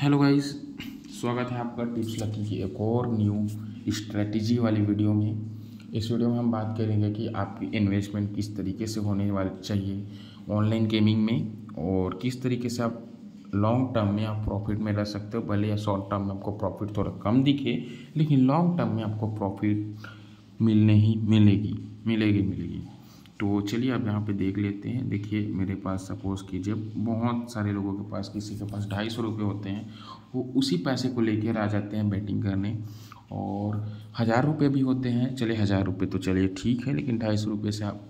Hello guys, स्वागत है आपका टिप्स लकी की एक और न्यू स्ट्रेटजी वाली वीडियो में। इस वीडियो में हम बात करेंगे कि आपकी इन्वेस्टमेंट किस तरीके से होने वाली चाहिए ऑनलाइन गेमिंग में, और किस तरीके से आप लॉन्ग टर्म में आप प्रॉफिट में रह सकते हो। भले या शॉर्ट टर्म में आपको प्रॉफिट थोड़ा कम दिखे, लेकिन लॉन्ग टर्म में आपको प्रॉफिट मिलने ही मिलेगी। तो चलिए आप यहाँ पे देख लेते हैं। देखिए मेरे पास सपोज़ कीजिए बहुत सारे लोगों के पास, किसी के पास 250 रुपये होते हैं, वो उसी पैसे को लेकर आ जाते हैं बैटिंग करने। और 1000 रुपये भी होते हैं, चलिए 1000 रुपये तो चलिए ठीक है, लेकिन 250 रुपये से आप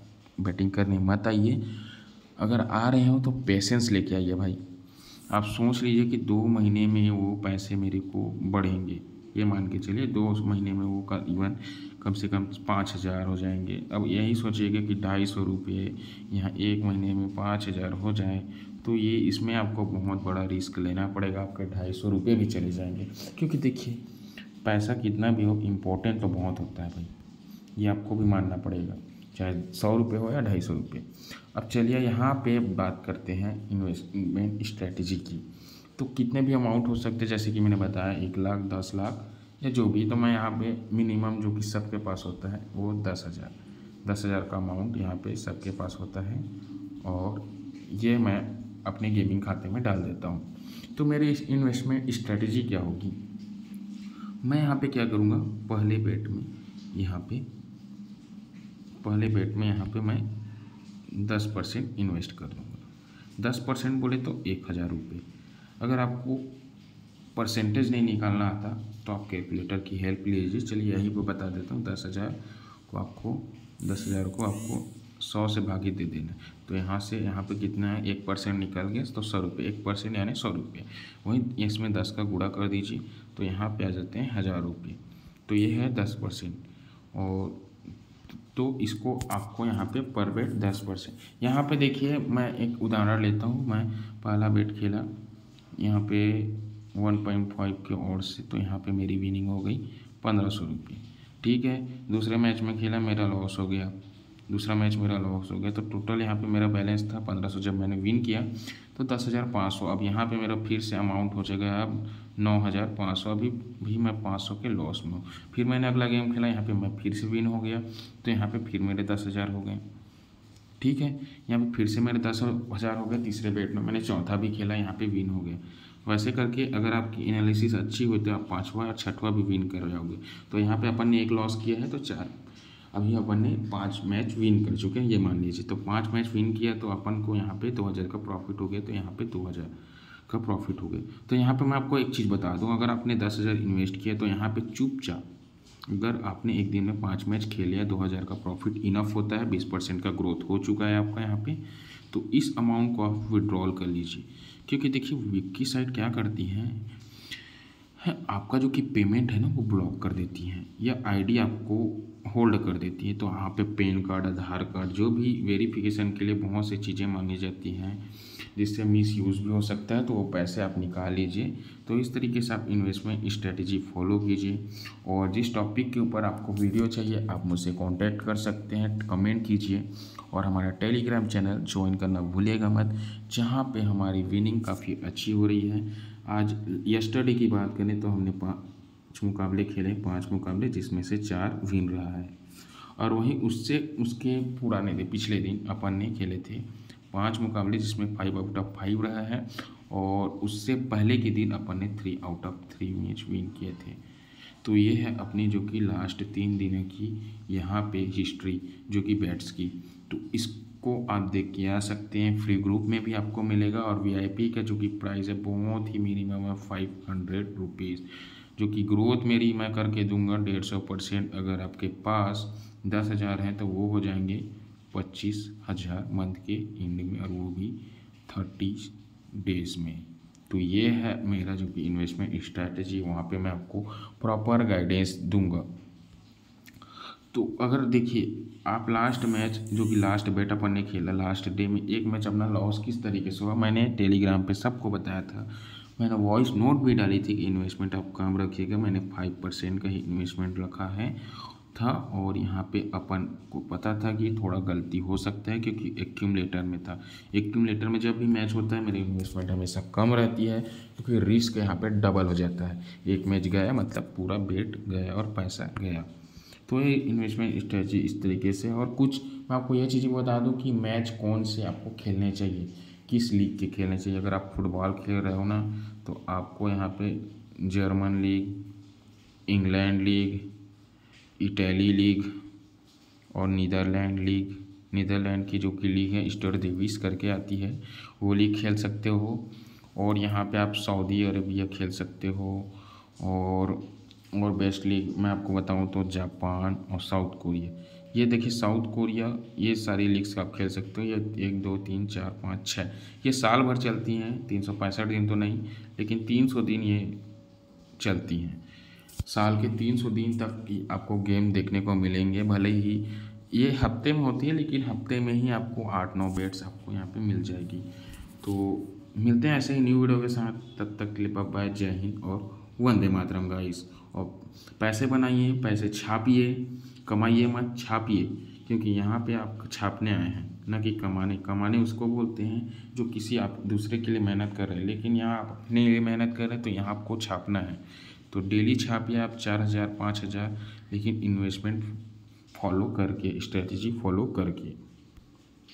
बैटिंग करने मत आइए। अगर आ रहे हो तो पेशेंस लेके आइए भाई। आप सोच लीजिए कि 2 महीने में वो पैसे मेरे को बढ़ेंगे, ये मान के चलिए 2 महीने में वो इवन कम से कम 5000 हो जाएंगे। अब यही सोचिएगा कि 250 रुपये यहाँ 1 महीने में 5000 हो जाए, तो ये इसमें आपको बहुत बड़ा रिस्क लेना पड़ेगा। आपके 250 रुपये भी चले जाएंगे, क्योंकि देखिए पैसा कितना भी हो इम्पोर्टेंट तो बहुत होता है भाई, ये आपको भी मानना पड़ेगा, चाहे 100 रुपये हो या 250 रुपये। अब चलिए यहाँ पे बात करते हैं इन्वेस्टमेंट स्ट्रेटजी की। तो कितने भी अमाउंट हो सकते हैं, जैसे कि मैंने बताया 1 लाख, 10 लाख या जो भी। तो मैं यहाँ पे मिनिमम जो कि सबके पास होता है वो 10,000 का अमाउंट यहाँ पे सबके पास होता है, और ये मैं अपने गेमिंग खाते में डाल देता हूँ। तो मेरी इन्वेस्टमेंट स्ट्रेटजी क्या होगी, मैं यहाँ पे क्या करूँगा, पहले बेट में यहाँ पे मैं 10% इन्वेस्ट कर दूँगा। 10% बोले तो 1000 रुपये। अगर आपको परसेंटेज नहीं निकालना आता तो आप कैलकुलेटर की हेल्प लीजिए। चलिए यहीं पे बता देता हूँ। 10,000 को आपको 100 से भागी दे देना। तो यहाँ से यहाँ पे कितना है, 1% निकल गया तो 100 रुपये, 1% यानी 100 रुपये। वहीं इसमें 10 का गुणा कर दीजिए तो यहाँ पे आ जाते हैं 1000 रुपये। तो ये है 10%। और तो इसको आपको यहाँ पे पर बेट 10%। यहाँ पे देखिए मैं एक उदाहरण लेता हूँ। मैं पहला बेट खेला यहाँ पे 1.5 के ओर से, तो यहाँ पे मेरी विनिंग हो गई 1500 रुपये। ठीक है, दूसरे मैच में खेला, मेरा लॉस हो गया। तो टोटल यहाँ पे मेरा बैलेंस था 1500। जब मैंने विन किया तो 10,500। अब यहाँ पे मेरा फिर से अमाउंट हो जाएगा अब 9,500। अभी भी मैं 500 के लॉस में हूँ। फिर मैंने अगला गेम खेला, यहाँ पे मैं फिर से विन हो गया, तो यहाँ पे फिर मेरे 10,000 हो गए। ठीक है, यहाँ पे फिर से मेरे 10,000 हो गए। तीसरे बेट में मैंने चौथा भी खेला, यहाँ पे विन हो गया। वैसे करके अगर आपकी एनालिसिस अच्छी हुई तो आप 5वां और 6वां भी विन कर जाओगे। तो यहाँ पे अपन ने 1 लॉस किया है तो 4, अभी अपन ने 5 मैच विन कर चुके हैं, ये मान लीजिए। तो 5 मैच विन किया तो अपन को यहाँ पे 2000 का प्रॉफिट हो गया। तो यहाँ पे 2000 का प्रॉफिट हो गया। तो यहाँ पे मैं आपको एक चीज़ बता दूँ, अगर आपने 10,000 इन्वेस्ट किया तो यहाँ पे चुपचाप, अगर आपने एक दिन में 5 मैच खेल लिया, 2000 का प्रॉफिट इनफ होता है। 20% का ग्रोथ हो चुका है आपका यहाँ पे। तो इस अमाउंट को आप विड्रॉल कर लीजिए, क्योंकि देखिए विक्की साइट क्या करती है आपका जो कि पेमेंट है ना वो ब्लॉक कर देती हैं, या आईडी आपको होल्ड कर देती है। तो वहाँ पे पैन कार्ड, आधार कार्ड, जो भी वेरिफिकेशन के लिए बहुत सी चीज़ें मांगी जाती हैं, जिससे मिस यूज़ भी हो सकता है। तो वो पैसे आप निकाल लीजिए। तो इस तरीके से आप इन्वेस्टमेंट स्ट्रेटजी फॉलो कीजिए। और जिस टॉपिक के ऊपर आपको वीडियो चाहिए आप मुझसे कांटेक्ट कर सकते हैं, कमेंट कीजिए। और हमारा टेलीग्राम चैनल ज्वाइन करना भूलिएगा मत, जहाँ पे हमारी विनिंग काफ़ी अच्छी हो रही है। आज यस्टरडे की बात करें तो हमने 5 मुकाबले खेले, 5 मुकाबले, जिसमें से 4 विन रहा है। और वहीं उसके पुराने दिन, पिछले दिन अपन ने खेले थे 5 मुकाबले, जिसमें 5 आउट ऑफ 5 रहा है। और उससे पहले के दिन अपन ने 3 आउट ऑफ 3 मैच विन किए थे। तो ये है अपनी जो कि लास्ट 3 दिनों की यहाँ पे हिस्ट्री जो कि बैट्स की। तो इसको आप देख के आ सकते हैं। फ्री ग्रुप में भी आपको मिलेगा, और वीआईपी का जो कि प्राइस है बहुत ही मिनिमम है 500 रुपीज़, जो कि ग्रोथ मेरी मैं करके दूंगा 150%। अगर आपके पास 10,000 है तो वो हो जाएंगे 25,000 मंथ के एंड में, और वो भी 30 डेज में। तो ये है मेरा जो कि इन्वेस्टमेंट स्ट्रैटेजी, वहाँ पे मैं आपको प्रॉपर गाइडेंस दूंगा। तो अगर देखिए आप लास्ट मैच जो कि लास्ट बेट अपन ने खेला, लास्ट डे में एक मैच अपना लॉस किस तरीके से हुआ मैंने टेलीग्राम पे सबको बताया था। मैंने वॉइस नोट भी डाली थी कि इन्वेस्टमेंट आप कम रखिएगा। मैंने 5% का ही इन्वेस्टमेंट रखा है, था और यहाँ पे अपन को पता था कि थोड़ा गलती हो सकता है क्योंकि एक्यूमुलेटर में था। एक्यूमुलेटर में जब भी मैच होता है मेरी इन्वेस्टमेंट हमेशा कम रहती है क्योंकि रिस्क यहाँ पे डबल हो जाता है। एक मैच गया मतलब पूरा बेट गया और पैसा गया। तो ये इन्वेस्टमेंट स्ट्रेटजी इस तरीके से। और कुछ मैं आपको यह चीज़ बता दूं कि मैच कौन से आपको खेलने चाहिए, किस लीग के खेलने चाहिए। अगर आप फुटबॉल खेल रहे हो ना तो आपको यहाँ पे German league, England league, Italy league और नीदरलैंड की जो कि लीग है स्टर डेविस करके आती है, वो लीग खेल सकते हो। और यहाँ पे आप सऊदी अरबिया खेल सकते हो। और बेस्ट लीग मैं आपको बताऊँ तो जापान और साउथ कोरिया। ये देखिए साउथ कोरिया, ये सारी लीग्स आप खेल सकते हो। ये 1 2 3 4 5 6 ये साल भर चलती हैं, 365 दिन तो नहीं लेकिन 300 दिन ये चलती हैं। साल के 300 दिन तक की आपको गेम देखने को मिलेंगे। भले ही ये हफ्ते में होती है लेकिन हफ्ते में ही आपको 8-9 बेट्स आपको यहाँ पे मिल जाएगी। तो मिलते हैं ऐसे ही न्यू वीडियो के साथ, तब तक के लिए बाय बाय, जय हिंद और वंदे मातरम गाइस। और पैसे बनाइए, पैसे छापिए, कमाइए मत, छापिए, क्योंकि यहाँ पे आप छापने आए हैं ना कि कमाने। कमाने उसको बोलते हैं जो किसी आप दूसरे के लिए मेहनत कर रहे हैं, लेकिन यहाँ आप अपने लिए मेहनत कर रहे हैं तो यहाँ आपको छापना है। तो डेली छापिए आप 4000 5000, लेकिन इन्वेस्टमेंट फॉलो करके, स्ट्रेटजी फॉलो करके।